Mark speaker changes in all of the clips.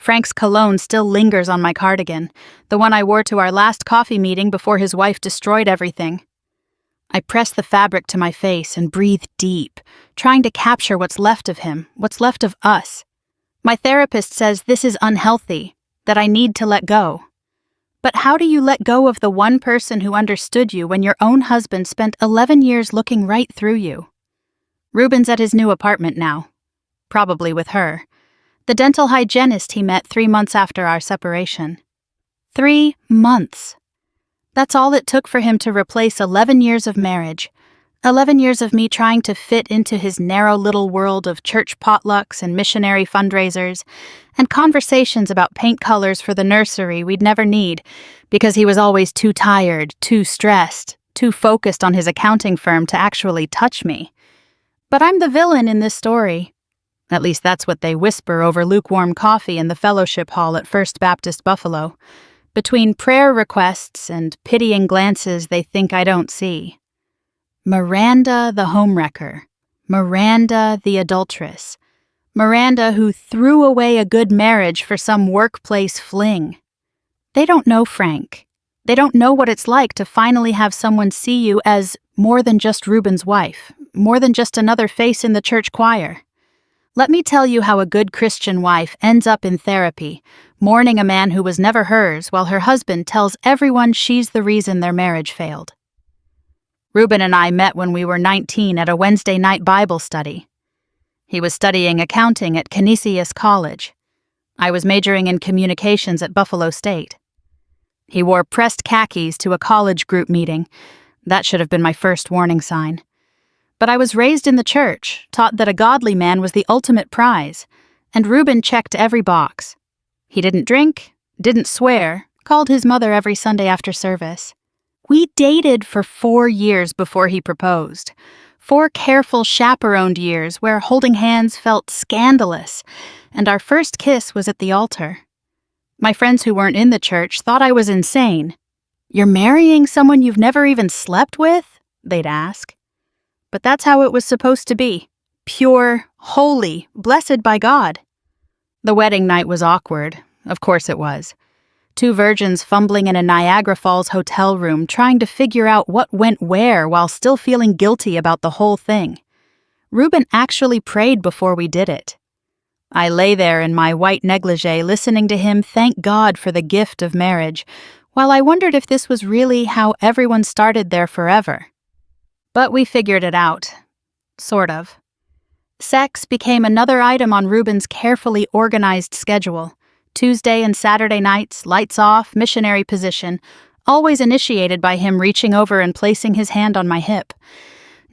Speaker 1: Frank's cologne still lingers on my cardigan, the one I wore to our last coffee meeting before his wife destroyed everything. I press the fabric to my face and breathe deep, trying to capture what's left of him, what's left of us. My therapist says this is unhealthy, that I need to let go. But how do you let go of the one person who understood you when your own husband spent 11 years looking right through you? Reuben's at his new apartment now, probably with her, the dental hygienist he met 3 months after our separation. 3 months. That's all it took for him to replace 11 years of marriage, 11 years of me trying to fit into his narrow little world of church potlucks and missionary fundraisers, and conversations about paint colors for the nursery we'd never need because he was always too tired, too stressed, too focused on his accounting firm to actually touch me. But I'm the villain in this story. At least that's what they whisper over lukewarm coffee in the fellowship hall at First Baptist Buffalo, between prayer requests and pitying glances they think I don't see. Miranda the homewrecker, Miranda the adulteress, Miranda who threw away a good marriage for some workplace fling. They don't know Frank. They don't know what it's like to finally have someone see you as more than just Reuben's wife, more than just another face in the church choir. Let me tell you how a good Christian wife ends up in therapy, mourning a man who was never hers while her husband tells everyone she's the reason their marriage failed. Reuben and I met when we were 19 at a Wednesday night Bible study. He was studying accounting at Canisius College. I was majoring in communications at Buffalo State. He wore pressed khakis to a college group meeting. That should have been my first warning sign. But I was raised in the church, taught that a godly man was the ultimate prize, and Reuben checked every box. He didn't drink, didn't swear, called his mother every Sunday after service. We dated for 4 years before he proposed. 4 careful chaperoned years where holding hands felt scandalous, and our first kiss was at the altar. My friends who weren't in the church thought I was insane. "You're marrying someone you've never even slept with?" they'd ask. But that's how it was supposed to be. Pure, holy, blessed by God. The wedding night was awkward. Of course it was. 2 virgins fumbling in a Niagara Falls hotel room trying to figure out what went where while still feeling guilty about the whole thing. Reuben actually prayed before we did it. I lay there in my white negligee listening to him thank God for the gift of marriage, while I wondered if this was really how everyone started there forever. But we figured it out. Sort of. Sex became another item on Reuben's carefully organized schedule. Tuesday and Saturday nights, lights off, missionary position, always initiated by him reaching over and placing his hand on my hip.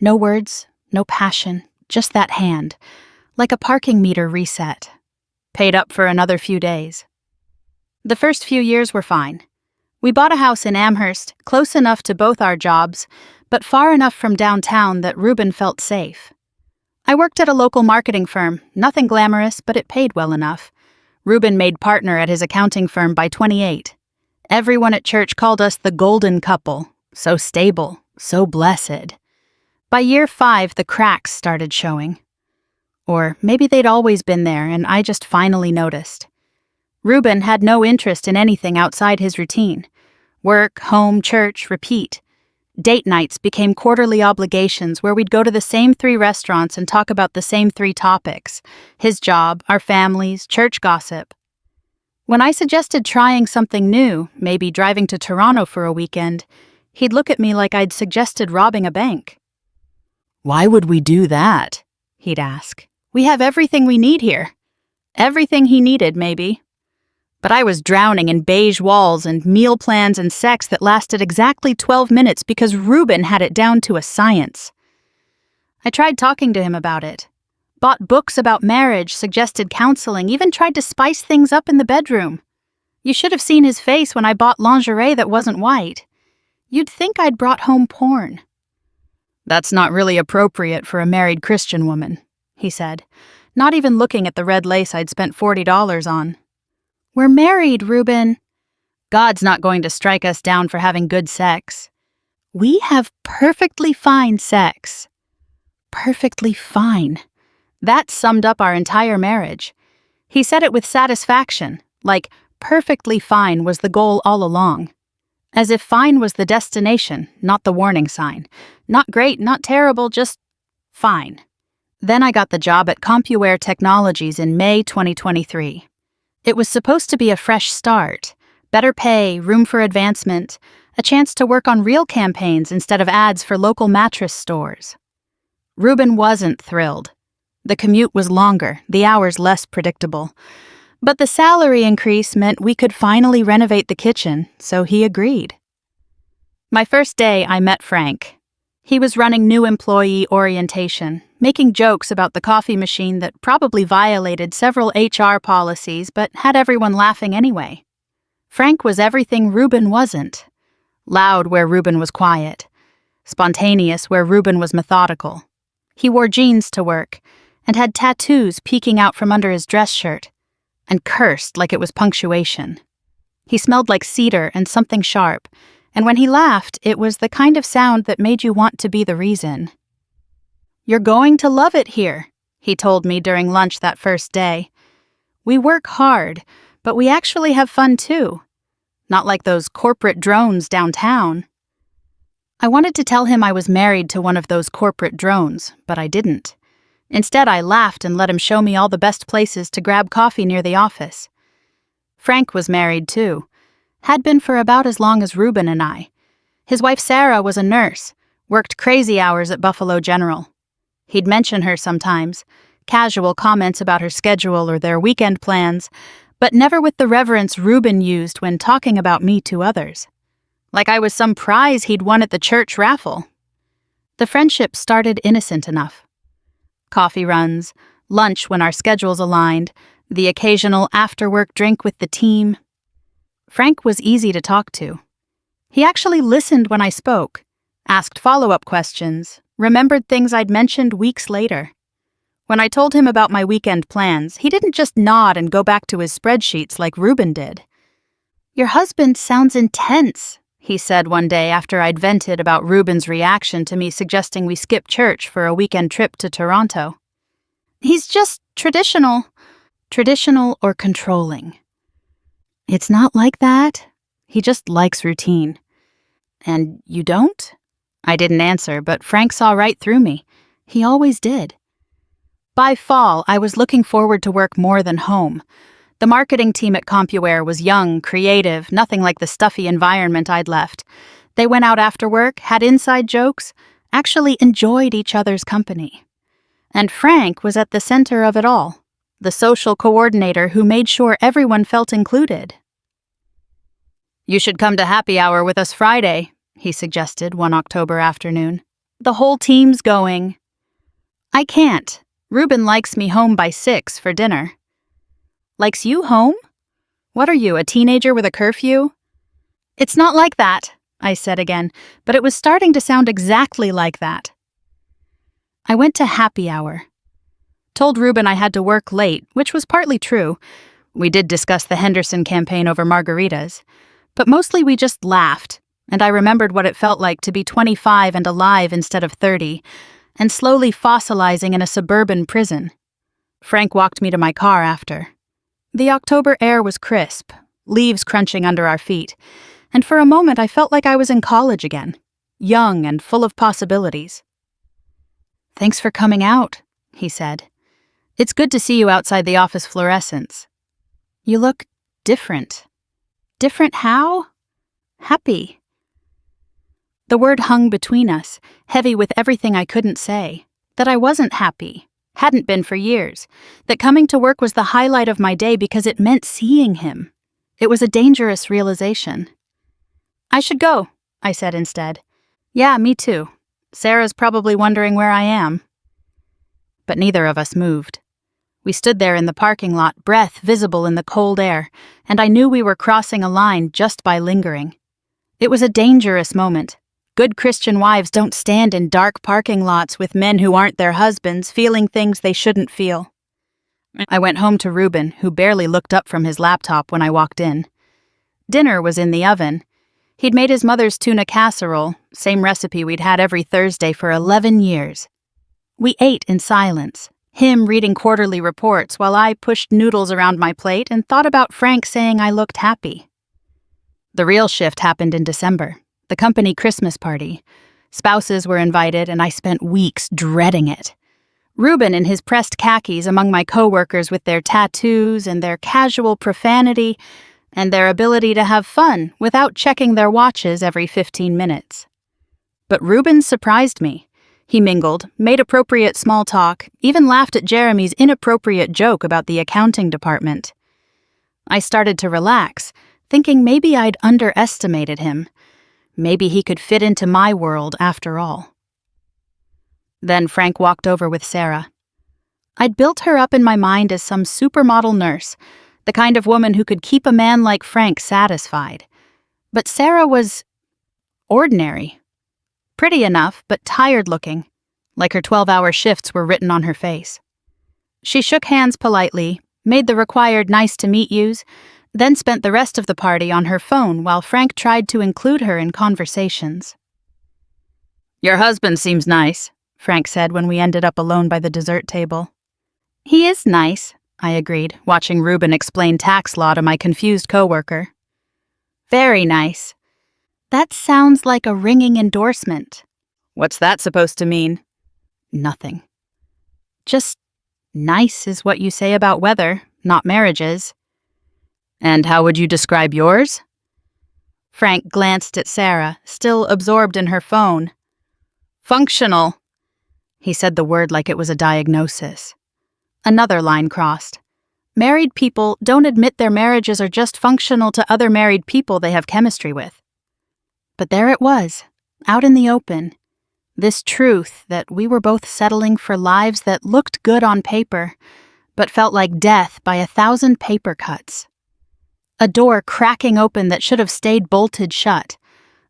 Speaker 1: No words, no passion, just that hand, like a parking meter reset. Paid up for another few days. The first few years were fine. We bought a house in Amherst, close enough to both our jobs, but far enough from downtown that Reuben felt safe. I worked at a local marketing firm, nothing glamorous, but it paid well enough. Reuben made partner at his accounting firm by 28. Everyone at church called us the golden couple, so stable, so blessed. By year 5, the cracks started showing. Or maybe they'd always been there and I just finally noticed. Reuben had no interest in anything outside his routine. Work, home, church, repeat. Date nights became quarterly obligations where we'd go to the same 3 restaurants and talk about the same 3 topics: his job, our families, church gossip. When I suggested trying something new, maybe driving to Toronto for a weekend, he'd look at me like I'd suggested robbing a bank. "Why would we do that?" he'd ask. "We have everything we need here." Everything he needed, maybe. But I was drowning in beige walls and meal plans and sex that lasted exactly 12 minutes because Reuben had it down to a science. I tried talking to him about it. Bought books about marriage, suggested counseling, even tried to spice things up in the bedroom. You should have seen his face when I bought lingerie that wasn't white. You'd think I'd brought home porn. "That's not really appropriate for a married Christian woman," he said, not even looking at the red lace I'd spent $40 on. "We're married, Reuben." "God's not going to strike us down for having good sex." "We have perfectly fine sex." Perfectly fine. That summed up our entire marriage. He said it with satisfaction, like perfectly fine was the goal all along. As if fine was the destination, not the warning sign. Not great, not terrible, just fine. Then I got the job at CompuWare Technologies in May 2023. It was supposed to be a fresh start, better pay, room for advancement, a chance to work on real campaigns instead of ads for local mattress stores. Reuben wasn't thrilled. The commute was longer, the hours less predictable. But the salary increase meant we could finally renovate the kitchen, so he agreed. My first day, I met Frank. He was running new employee orientation, making jokes about the coffee machine that probably violated several HR policies but had everyone laughing anyway. Frank was everything Reuben wasn't. Loud where Reuben was quiet. Spontaneous where Reuben was methodical. He wore jeans to work and had tattoos peeking out from under his dress shirt, and cursed like it was punctuation. He smelled like cedar and something sharp, and when he laughed, it was the kind of sound that made you want to be the reason. "You're going to love it here," he told me during lunch that first day. "We work hard, but we actually have fun too. Not like those corporate drones downtown." I wanted to tell him I was married to one of those corporate drones, but I didn't. Instead, I laughed and let him show me all the best places to grab coffee near the office. Frank was married too. Had been for about as long as Reuben and I. His wife Sarah was a nurse, worked crazy hours at Buffalo General. He'd mention her sometimes, casual comments about her schedule or their weekend plans, but never with the reverence Reuben used when talking about me to others. Like I was some prize he'd won at the church raffle. The friendship started innocent enough. Coffee runs, lunch when our schedules aligned, the occasional after-work drink with the team. Frank was easy to talk to. He actually listened when I spoke, asked follow-up questions, remembered things I'd mentioned weeks later. When I told him about my weekend plans, he didn't just nod and go back to his spreadsheets like Reuben did. "Your husband sounds intense," he said one day after I'd vented about Reuben's reaction to me suggesting we skip church for a weekend trip to Toronto. "He's just traditional." Traditional or controlling. "It's not like that. He just likes routine." "And you don't?" I didn't answer, but Frank saw right through me. He always did. By fall, I was looking forward to work more than home. The marketing team at CompuWare was young, creative, nothing like the stuffy environment I'd left. They went out after work, had inside jokes, actually enjoyed each other's company. And Frank was at the center of it all, the social coordinator who made sure everyone felt included. "You should come to happy hour with us Friday," he suggested one October afternoon. "The whole team's going." "I can't. Reuben likes me home by 6 for dinner." "Likes you home? What are you, a teenager with a curfew?" "It's not like that," I said again, but it was starting to sound exactly like that. I went to happy hour. Told Reuben I had to work late, which was partly true. We did discuss the Henderson campaign over margaritas, but mostly we just laughed, and I remembered what it felt like to be 25 and alive instead of 30, and slowly fossilizing in a suburban prison. Frank walked me to my car after. The October air was crisp, leaves crunching under our feet, and for a moment I felt like I was in college again, young and full of possibilities. "Thanks for coming out," he said. "It's good to see you outside the office fluorescents. You look different." "Different how?" "Happy." The word hung between us, heavy with everything I couldn't say. That I wasn't happy, hadn't been for years. That coming to work was the highlight of my day because it meant seeing him. It was a dangerous realization. "I should go," I said instead. "Yeah, me too. Sarah's probably wondering where I am." But neither of us moved. We stood there in the parking lot, breath visible in the cold air, and I knew we were crossing a line just by lingering. It was a dangerous moment. Good Christian wives don't stand in dark parking lots with men who aren't their husbands, feeling things they shouldn't feel. I went home to Reuben, who barely looked up from his laptop when I walked in. Dinner was in the oven. He'd made his mother's tuna casserole, same recipe we'd had every Thursday for 11 years. We ate in silence, Him reading quarterly reports while I pushed noodles around my plate and thought about Frank saying I looked happy. The real shift happened in December, the company Christmas party. Spouses were invited, and I spent weeks dreading it. Reuben in his pressed khakis among my coworkers with their tattoos and their casual profanity and their ability to have fun without checking their watches every 15 minutes. But Reuben surprised me. He mingled, made appropriate small talk, even laughed at Jeremy's inappropriate joke about the accounting department. I started to relax, thinking maybe I'd underestimated him. Maybe he could fit into my world after all. Then Frank walked over with Sarah. I'd built her up in my mind as some supermodel nurse, the kind of woman who could keep a man like Frank satisfied. But Sarah was ordinary. Pretty enough, but tired-looking, like her 12-hour shifts were written on her face. She shook hands politely, made the required nice-to-meet-yous, then spent the rest of the party on her phone while Frank tried to include her in conversations. "Your husband seems nice," Frank said when we ended up alone by the dessert table. "He is nice," I agreed, watching Reuben explain tax law to my confused coworker. "Very nice. That sounds like a ringing endorsement." "What's that supposed to mean?" "Nothing. Just nice is what you say about weather, not marriages." "And how would you describe yours?" Frank glanced at Sarah, still absorbed in her phone. "Functional." He said the word like it was a diagnosis. Another line crossed. Married people don't admit their marriages are just functional to other married people they have chemistry with. But there it was, out in the open. This truth that we were both settling for lives that looked good on paper, but felt like death by 1,000 paper cuts. A door cracking open that should have stayed bolted shut.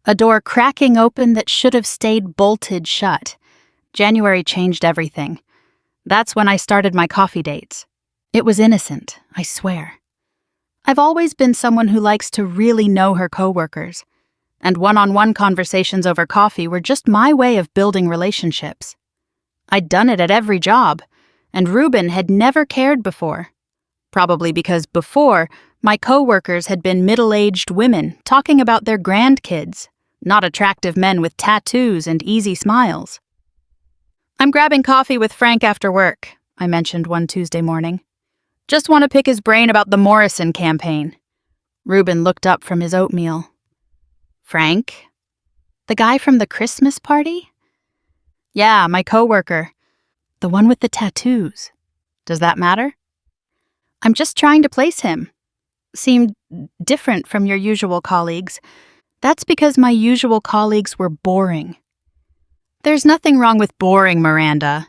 Speaker 1: A door cracking open that should have stayed bolted shut. January changed everything. That's when I started my coffee dates. It was innocent, I swear. I've always been someone who likes to really know her coworkers, and one-on-one conversations over coffee were just my way of building relationships. I'd done it at every job, and Reuben had never cared before. Probably because before, my coworkers had been middle-aged women talking about their grandkids, not attractive men with tattoos and easy smiles. "I'm grabbing coffee with Frank after work," I mentioned one Tuesday morning. "Just want to pick his brain about the Morrison campaign." Reuben looked up from his oatmeal. "Frank? The guy from the Christmas party?" "Yeah, my coworker. The one with the tattoos. Does that matter?" "I'm just trying to place him. Seemed different from your usual colleagues. That's because my usual colleagues were boring." "There's nothing wrong with boring, Miranda.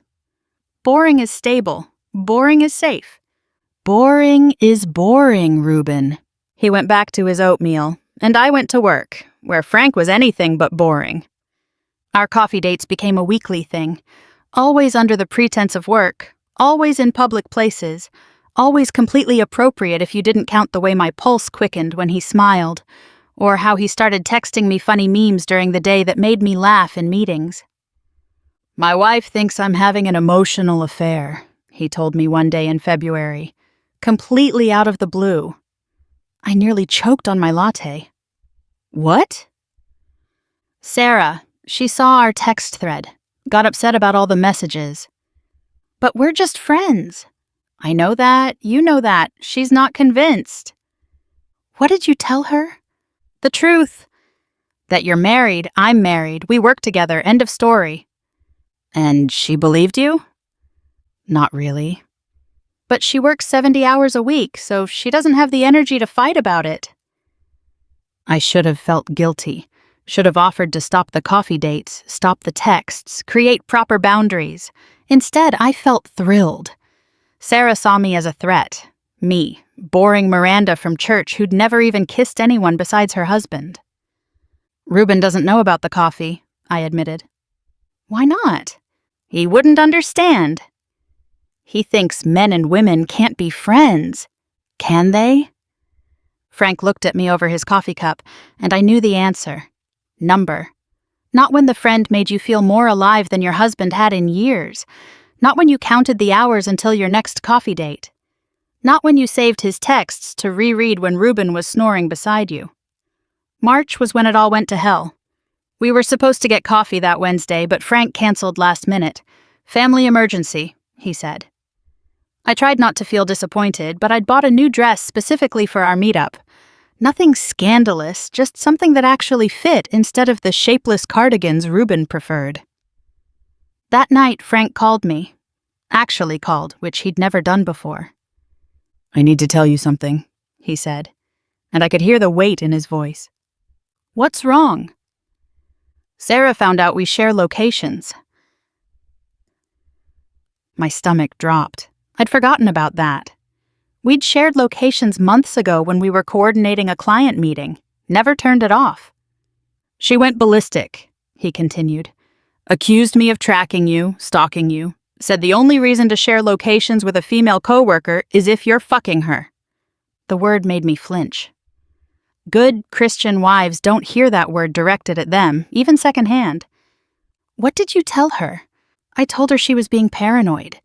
Speaker 1: Boring is stable. Boring is safe. Boring is boring, Reuben." He went back to his oatmeal, and I went to work, where Frank was anything but boring. Our coffee dates became a weekly thing, always under the pretense of work, always in public places, always completely appropriate if you didn't count the way my pulse quickened when he smiled, or how he started texting me funny memes during the day that made me laugh in meetings. "My wife thinks I'm having an emotional affair," he told me one day in February, completely out of the blue. I nearly choked on my latte. "What?" "Sarah, she saw our text thread, got upset about all the messages." "But we're just friends." "I know that, you know that. She's not convinced." "What did you tell her?" "The truth. That you're married, I'm married, we work together, end of story." "And she believed you?" "Not really." "But she works 70 hours a week, so she doesn't have the energy to fight about it." I should have felt guilty, should have offered to stop the coffee dates, stop the texts, create proper boundaries. Instead, I felt thrilled. Sarah saw me as a threat. Me, boring Miranda from church who'd never even kissed anyone besides her husband. "Reuben doesn't know about the coffee," I admitted. "Why not?" "He wouldn't understand." "He thinks men and women can't be friends. Can they?" Frank looked at me over his coffee cup, and I knew the answer. Number. Not when the friend made you feel more alive than your husband had in years. Not when you counted the hours until your next coffee date. Not when you saved his texts to reread when Reuben was snoring beside you. March was when it all went to hell. We were supposed to get coffee that Wednesday, but Frank canceled last minute. Family emergency, he said. I tried not to feel disappointed, but I'd bought a new dress specifically for our meetup. Nothing scandalous, just something that actually fit instead of the shapeless cardigans Reuben preferred. That night, Frank called me. Actually called, which he'd never done before. "I need to tell you something," he said, and I could hear the weight in his voice. "What's wrong?" "Sarah found out we share locations." My stomach dropped. I'd forgotten about that. We'd shared locations months ago when we were coordinating a client meeting. Never turned it off. "She went ballistic," he continued. "Accused me of tracking you, stalking you. Said the only reason to share locations with a female coworker is if you're fucking her." The word made me flinch. Good Christian wives don't hear that word directed at them, even secondhand. "What did you tell her?" I told her she was being paranoid.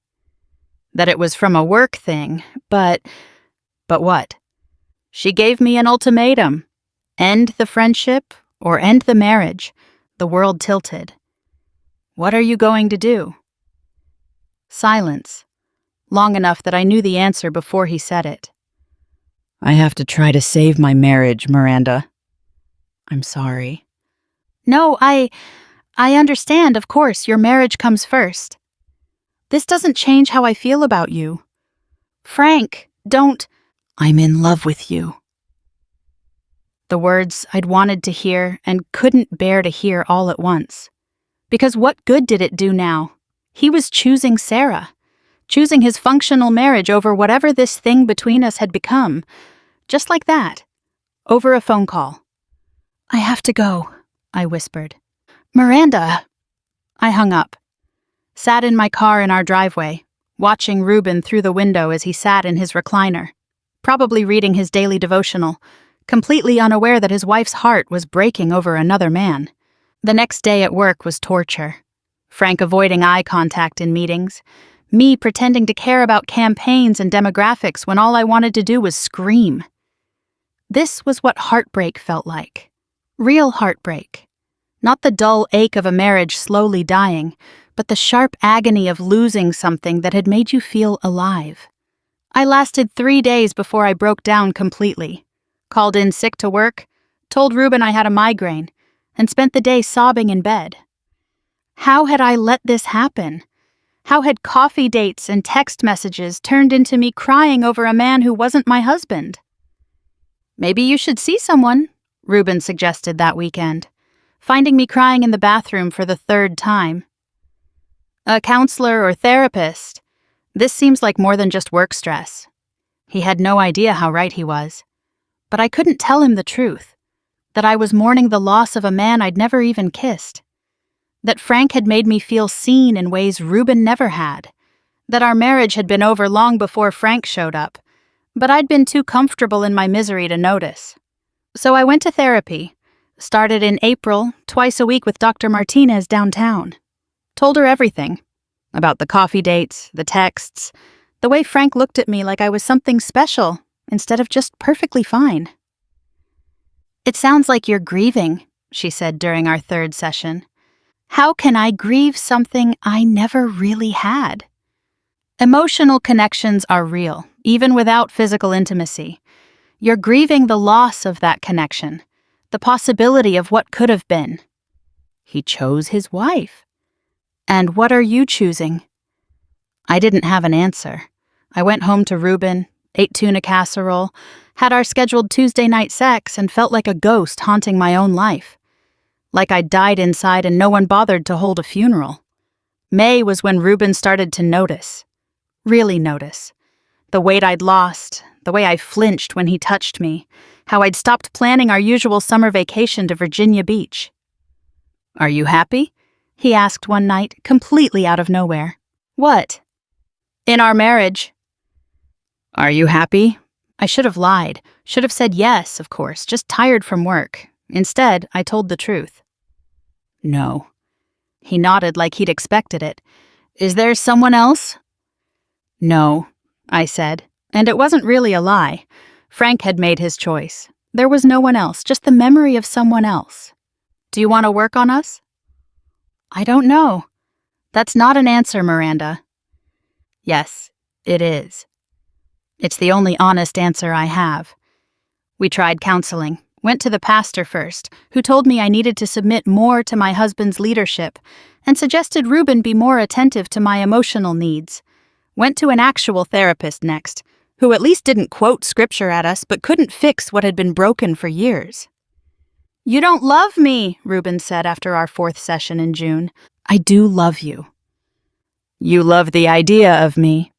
Speaker 1: That it was from a work thing, but what? She gave me an ultimatum. End the friendship or end the marriage. The world tilted. "What are you going to do?" Silence. Long enough that I knew the answer before he said it. "I have to try to save my marriage, Miranda." "I'm sorry." "No, I understand, of course, your marriage comes first. This doesn't change how I feel about you. Frank, don't—" "I'm in love with you." The words I'd wanted to hear and couldn't bear to hear all at once. Because what good did it do now? He was choosing Sarah, choosing his functional marriage over whatever this thing between us had become. Just like that. Over a phone call. "I have to go," I whispered. "Miranda." I hung up. Sat in my car in our driveway, watching Reuben through the window as he sat in his recliner, probably reading his daily devotional, completely unaware that his wife's heart was breaking over another man. The next day at work was torture. Frank avoiding eye contact in meetings, me pretending to care about campaigns and demographics when all I wanted to do was scream. This was what heartbreak felt like. Real heartbreak. Not the dull ache of a marriage slowly dying, but the sharp agony of losing something that had made you feel alive. I lasted 3 days before I broke down completely. Called in sick to work, told Reuben I had a migraine, and spent the day sobbing in bed. How had I let this happen? How had coffee dates and text messages turned into me crying over a man who wasn't my husband? "Maybe you should see someone," Reuben suggested that weekend, finding me crying in the bathroom for the 3rd time. "A counselor or therapist. This seems like more than just work stress." He had no idea how right he was. But I couldn't tell him the truth. That I was mourning the loss of a man I'd never even kissed. That Frank had made me feel seen in ways Reuben never had. That our marriage had been over long before Frank showed up. But I'd been too comfortable in my misery to notice. So I went to therapy. Started in April, twice a week with Dr. Martinez downtown. Told her everything. About the coffee dates, the texts, the way Frank looked at me like I was something special instead of just perfectly fine. "It sounds like you're grieving," she said during our 3rd session. "How can I grieve something I never really had?" Emotional connections are real, even without physical intimacy. You're grieving the loss of that connection, the possibility of what could have been. He chose his wife. And what are you choosing? I didn't have an answer. I went home to Reuben, ate tuna casserole, had our scheduled Tuesday night sex, and felt like a ghost haunting my own life. Like I'd died inside and no one bothered to hold a funeral. May was when Reuben started to notice. Really notice. The weight I'd lost, the way I flinched when he touched me, how I'd stopped planning our usual summer vacation to Virginia Beach. "Are you happy?" he asked one night, completely out of nowhere. "What?" "In our marriage." "Are you happy?" I should have lied. Should have said yes, of course, just tired from work. Instead, I told the truth. "No." He nodded like he'd expected it. Is there someone else? No, I said, and it wasn't really a lie. Frank had made his choice. There was no one else, just the memory of someone else. Do you want to work on us? I don't know. That's not an answer, Miranda. Yes, it is. It's the only honest answer I have. We tried counseling, went to the pastor first, who told me I needed to submit more to my husband's leadership, and suggested Reuben be more attentive to my emotional needs. Went to an actual therapist next, who at least didn't quote scripture at us but couldn't fix what had been broken for years. You don't love me, Reuben said after our 4th session in June. I do love you. You love the idea of me,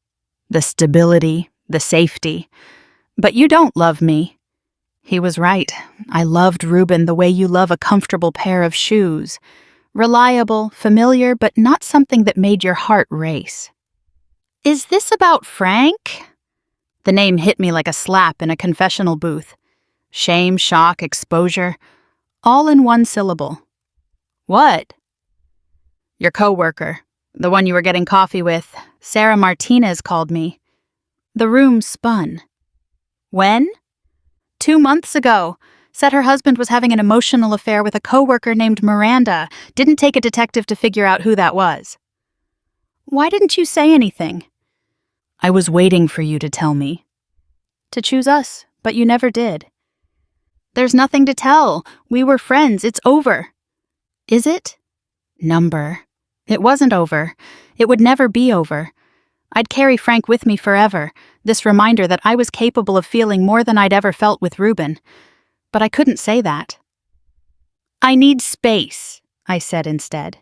Speaker 1: the stability, the safety, but you don't love me. He was right. I loved Reuben the way you love a comfortable pair of shoes. Reliable, familiar, but not something that made your heart race. Is this about Frank? The name hit me like a slap in a confessional booth. Shame, shock, exposure, all in one syllable. What? Your coworker, the one you were getting coffee with, Sarah Martinez, called me. The room spun. When? 2 months ago. Said her husband was having an emotional affair with a coworker named Miranda. Didn't take a detective to figure out who that was. Why didn't you say anything? I was waiting for you to tell me. To choose us, but you never did. There's nothing to tell. We were friends. It's over. Is it? Number. It wasn't over. It would never be over. I'd carry Frank with me forever, this reminder that I was capable of feeling more than I'd ever felt with Reuben. But I couldn't say that. I need space, I said instead.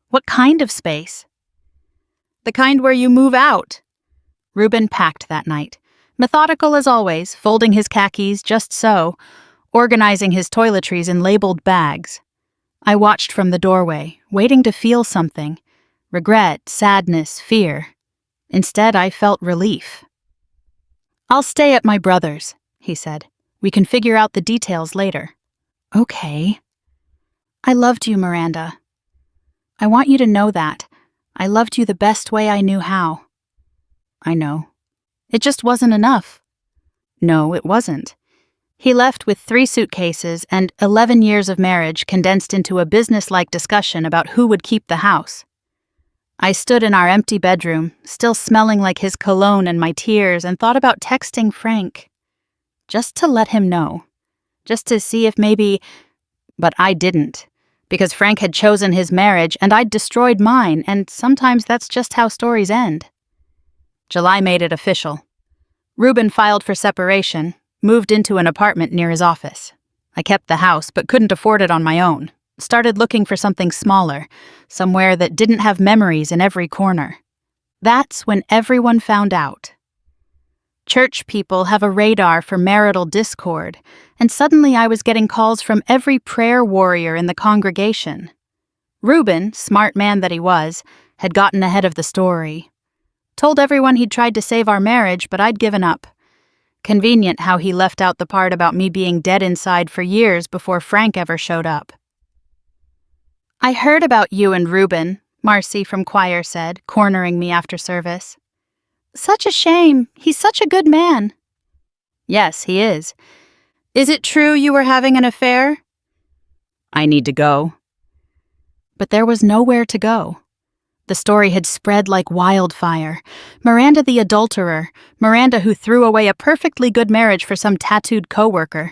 Speaker 1: What kind of space? The kind where you move out. Reuben packed that night, methodical as always, folding his khakis just so, organizing his toiletries in labeled bags. I watched from the doorway, waiting to feel something. Regret, sadness, fear. Instead, I felt relief. I'll stay at my brother's, he said. We can figure out the details later. Okay. I loved you, Miranda. I want you to know that. I loved you the best way I knew how. I know. It just wasn't enough. No, it wasn't. He left with 3 suitcases and 11 years of marriage condensed into a business-like discussion about who would keep the house. I stood in our empty bedroom, still smelling like his cologne and my tears, and thought about texting Frank. Just to let him know. Just to see if maybe... But I didn't. Because Frank had chosen his marriage and I'd destroyed mine, and sometimes that's just how stories end. July made it official. Reuben filed for separation, moved into an apartment near his office. I kept the house, but couldn't afford it on my own. Started looking for something smaller, somewhere that didn't have memories in every corner. That's when everyone found out. Church people have a radar for marital discord, and suddenly I was getting calls from every prayer warrior in the congregation. Reuben, smart man that he was, had gotten ahead of the story. Told everyone he'd tried to save our marriage, but I'd given up. Convenient how he left out the part about me being dead inside for years before Frank ever showed up. I heard about you and Reuben, Marcy from choir said, cornering me after service. Such a shame. He's such a good man. Yes, he is. Is it true you were having an affair? I need to go. But there was nowhere to go. The story had spread like wildfire. Miranda the adulterer, Miranda who threw away a perfectly good marriage for some tattooed coworker.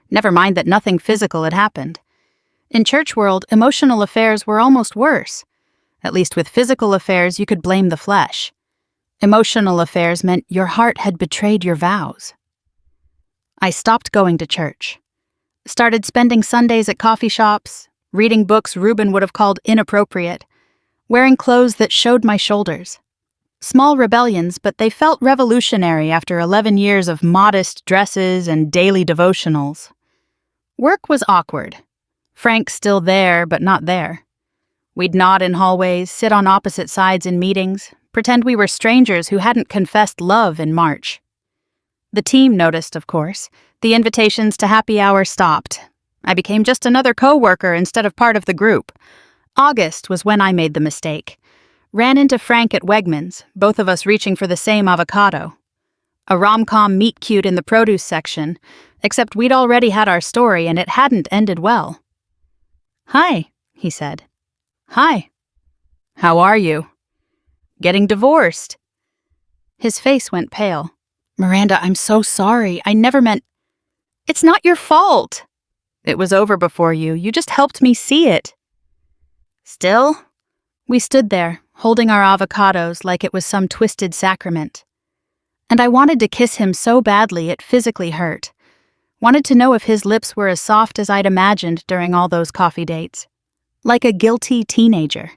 Speaker 1: Never mind that nothing physical had happened. In church world, emotional affairs were almost worse. At least with physical affairs, you could blame the flesh. Emotional affairs meant your heart had betrayed your vows. I stopped going to church. Started spending Sundays at coffee shops, reading books Reuben would have called inappropriate, wearing clothes that showed my shoulders. Small rebellions, but they felt revolutionary after 11 years of modest dresses and daily devotionals. Work was awkward. Frank still there, but not there. We'd nod in hallways, sit on opposite sides in meetings, pretend we were strangers who hadn't confessed love in March. The team noticed, of course. The invitations to happy hour stopped. I became just another coworker instead of part of the group. August was when I made the mistake. Ran into Frank at Wegmans, both of us reaching for the same avocado. A rom-com meet-cute in the produce section, except we'd already had our story and it hadn't ended well. "Hi," he said. "Hi. How are you?" "Getting divorced." His face went pale. "Miranda, I'm so sorry. I never meant—" "It's not your fault. It was over before you. You just helped me see it." "Still?" We stood there, holding our avocados like it was some twisted sacrament. And I wanted to kiss him so badly it physically hurt. Wanted to know if his lips were as soft as I'd imagined during all those coffee dates. Like a guilty teenager.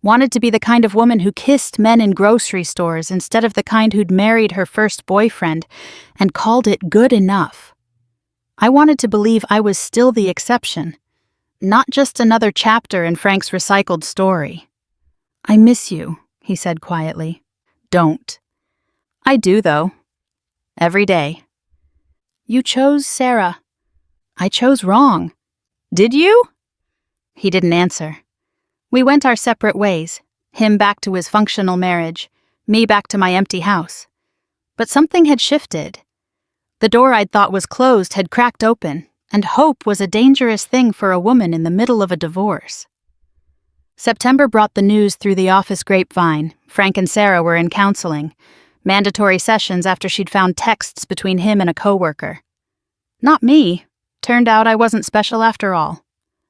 Speaker 1: Wanted to be the kind of woman who kissed men in grocery stores instead of the kind who'd married her first boyfriend and called it good enough. I wanted to believe I was still the exception, not just another chapter in Frank's recycled story. "I miss you," he said quietly. "Don't." "I do, though. Every day." "You chose Sarah." "I chose wrong." "Did you?" He didn't answer. We went our separate ways, him back to his functional marriage, me back to my empty house. But something had shifted. The door I'd thought was closed had cracked open, and hope was a dangerous thing for a woman in the middle of a divorce. September brought the news through the office grapevine. Frank and Sarah were in counseling. Mandatory sessions after she'd found texts between him and a coworker. Not me. Turned out I wasn't special after all.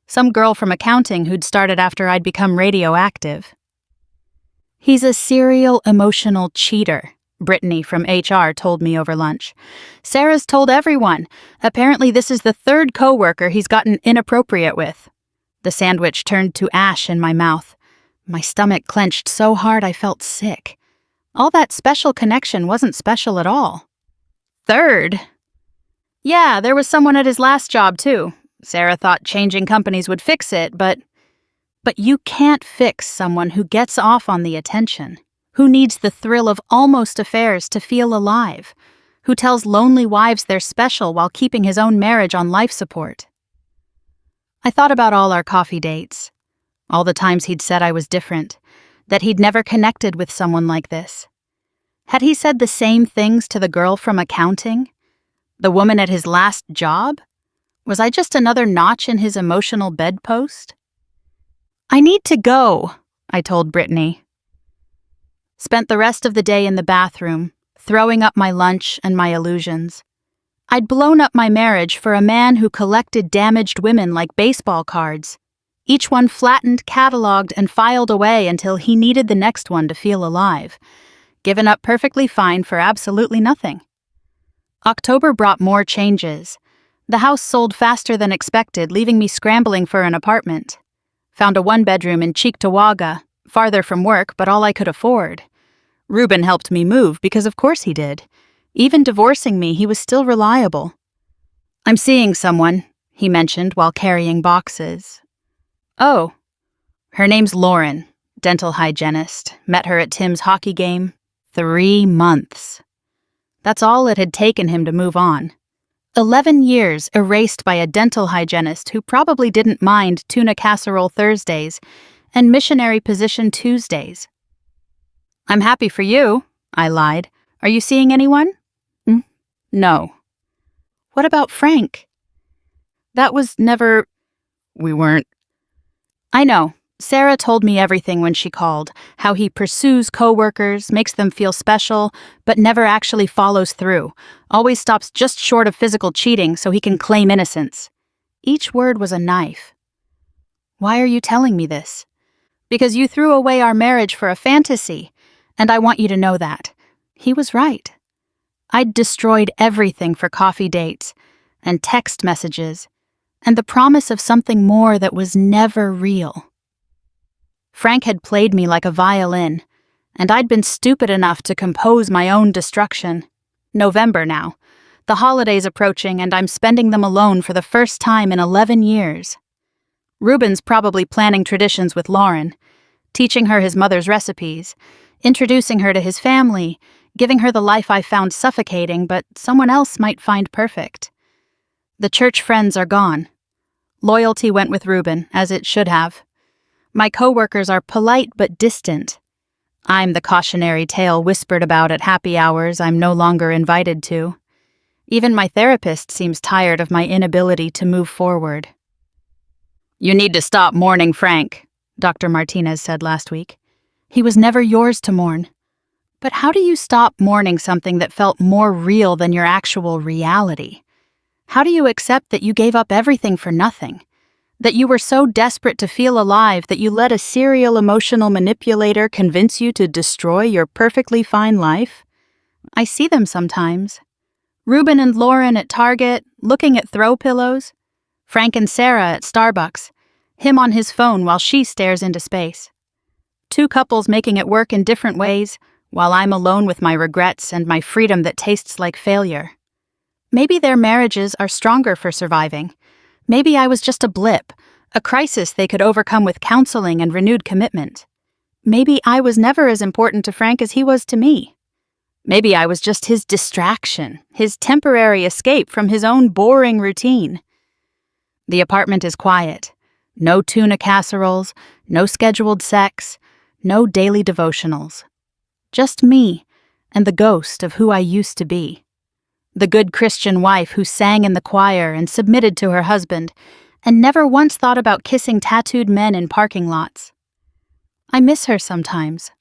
Speaker 1: Some girl from accounting who'd started after I'd become radioactive. "He's a serial emotional cheater," Brittany from HR told me over lunch. "Sarah's told everyone. Apparently this is the third coworker he's gotten inappropriate with." The sandwich turned to ash in my mouth. My stomach clenched so hard I felt sick. All that special connection wasn't special at all. "Third?" "Yeah, there was someone at his last job, too. Sarah thought changing companies would fix it, but you can't fix someone who gets off on the attention, who needs the thrill of almost affairs to feel alive, who tells lonely wives they're special while keeping his own marriage on life support." I thought about all our coffee dates, all the times he'd said I was different, that he'd never connected with someone like this. Had he said the same things to the girl from accounting? The woman at his last job? Was I just another notch in his emotional bedpost? "I need to go," I told Brittany. Spent the rest of the day in the bathroom, throwing up my lunch and my illusions. I'd blown up my marriage for a man who collected damaged women like baseball cards. Each one flattened, cataloged, and filed away until he needed the next one to feel alive. Given up perfectly fine for absolutely nothing. October brought more changes. The house sold faster than expected, leaving me scrambling for an apartment. Found a one-bedroom in Cheektowaga, farther from work, but all I could afford. Reuben helped me move because of course he did. Even divorcing me, he was still reliable. "I'm seeing someone," he mentioned while carrying boxes. "Oh." "Her name's Lauren, dental hygienist. Met her at Tim's hockey game. 3 months. That's all it had taken him to move on. 11 years erased by a dental hygienist who probably didn't mind tuna casserole Thursdays and missionary position Tuesdays. "I'm happy for you," I lied. "Are you seeing anyone?" "No." "What about Frank?" "That was never—" "We weren't—" "I know. Sarah told me everything when she called, how he pursues coworkers, makes them feel special, but never actually follows through, always stops just short of physical cheating so he can claim innocence. Each word was a knife. Why are you telling me this? Because you threw away our marriage for a fantasy, and I want you to know that. He was right. I'd destroyed everything for coffee dates, and text messages, and the promise of something more that was never real. Frank had played me like a violin, and I'd been stupid enough to compose my own destruction. November now. The holidays approaching, and I'm spending them alone for the first time in 11 years. Reuben's probably planning traditions with Lauren, teaching her his mother's recipes, introducing her to his family, giving her the life I found suffocating but someone else might find perfect. The church friends are gone. Loyalty went with Reuben, as it should have. My coworkers are polite but distant. I'm the cautionary tale whispered about at happy hours I'm no longer invited to. Even my therapist seems tired of my inability to move forward. "You need to stop mourning Frank," Dr. Martinez said last week. "He was never yours to mourn." But how do you stop mourning something that felt more real than your actual reality? How do you accept that you gave up everything for nothing? That you were so desperate to feel alive that you let a serial emotional manipulator convince you to destroy your perfectly fine life? I see them sometimes. Reuben and Lauren at Target, looking at throw pillows. Frank and Sarah at Starbucks, him on his phone while she stares into space. Two couples making it work in different ways, while I'm alone with my regrets and my freedom that tastes like failure. Maybe their marriages are stronger for surviving. Maybe I was just a blip, a crisis they could overcome with counseling and renewed commitment. Maybe I was never as important to Frank as he was to me. Maybe I was just his distraction, his temporary escape from his own boring routine. The apartment is quiet. No tuna casseroles, no scheduled sex, no daily devotionals. Just me and the ghost of who I used to be. The good Christian wife who sang in the choir and submitted to her husband, and never once thought about kissing tattooed men in parking lots. I miss her sometimes.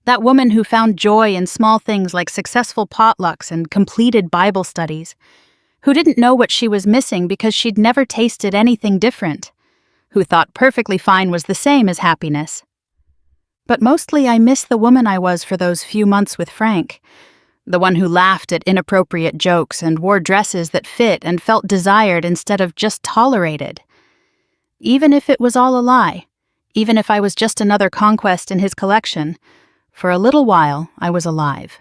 Speaker 1: That woman who found joy in small things like successful potlucks and completed Bible studies, who didn't know what she was missing because she'd never tasted anything different, who thought perfectly fine was the same as happiness. But mostly I miss the woman I was for those few months with Frank, the one who laughed at inappropriate jokes and wore dresses that fit and felt desired instead of just tolerated. Even if it was all a lie, even if I was just another conquest in his collection, for a little while I was alive.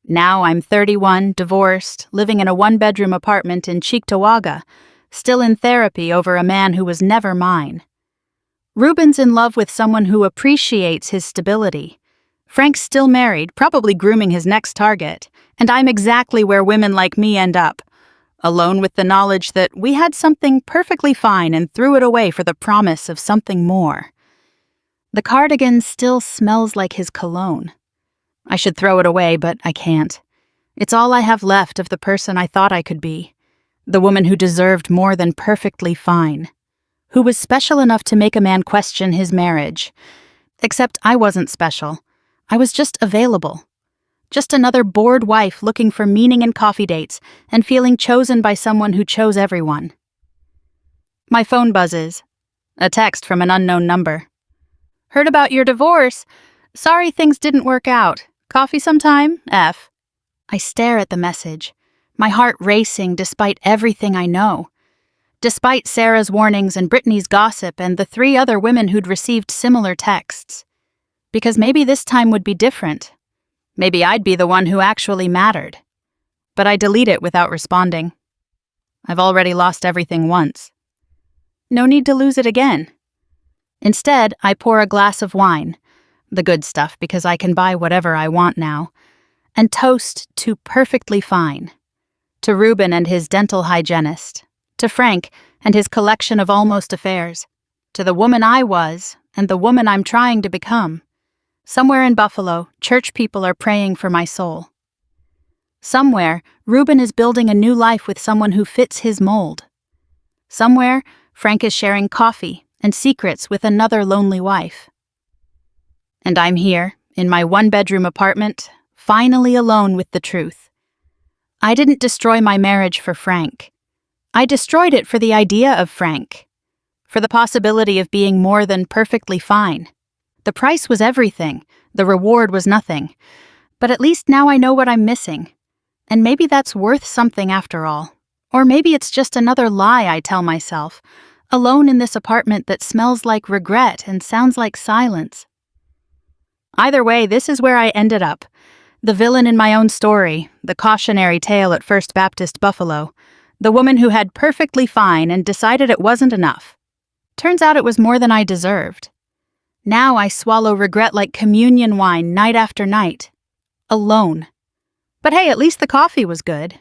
Speaker 1: Now I'm 31, divorced, living in a one-bedroom apartment in Cheektowaga, still in therapy over a man who was never mine. Reuben's in love with someone who appreciates his stability. Frank's still married, probably grooming his next target, and I'm exactly where women like me end up, alone with the knowledge that we had something perfectly fine and threw it away for the promise of something more. The cardigan still smells like his cologne. I should throw it away, but I can't. It's all I have left of the person I thought I could be, the woman who deserved more than perfectly fine, who was special enough to make a man question his marriage. Except I wasn't special. I was just available. Just another bored wife looking for meaning in coffee dates and feeling chosen by someone who chose everyone. My phone buzzes. A text from an unknown number. "Heard about your divorce. Sorry things didn't work out. Coffee sometime? F." I stare at the message, my heart racing despite everything I know. Despite Sarah's warnings and Brittany's gossip and the 3 other women who'd received similar texts. Because maybe this time would be different. Maybe I'd be the one who actually mattered. But I delete it without responding. I've already lost everything once. No need to lose it again. Instead, I pour a glass of wine, the good stuff because I can buy whatever I want now, and toast to perfectly fine. To Reuben and his dental hygienist. To Frank and his collection of almost affairs. To the woman I was and the woman I'm trying to become. Somewhere in Buffalo, church people are praying for my soul. Somewhere, Reuben is building a new life with someone who fits his mold. Somewhere, Frank is sharing coffee and secrets with another lonely wife. And I'm here, in my one-bedroom apartment, finally alone with the truth. I didn't destroy my marriage for Frank. I destroyed it for the idea of Frank. For the possibility of being more than perfectly fine. The price was everything, the reward was nothing. But at least now I know what I'm missing. And maybe that's worth something after all. Or maybe it's just another lie I tell myself, alone in this apartment that smells like regret and sounds like silence. Either way, this is where I ended up. The villain in my own story, the cautionary tale at First Baptist Buffalo, the woman who had perfectly fine and decided it wasn't enough. Turns out it was more than I deserved. Now I swallow regret like communion wine night after night. Alone. But hey, at least the coffee was good.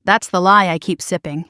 Speaker 1: That's the lie I keep sipping.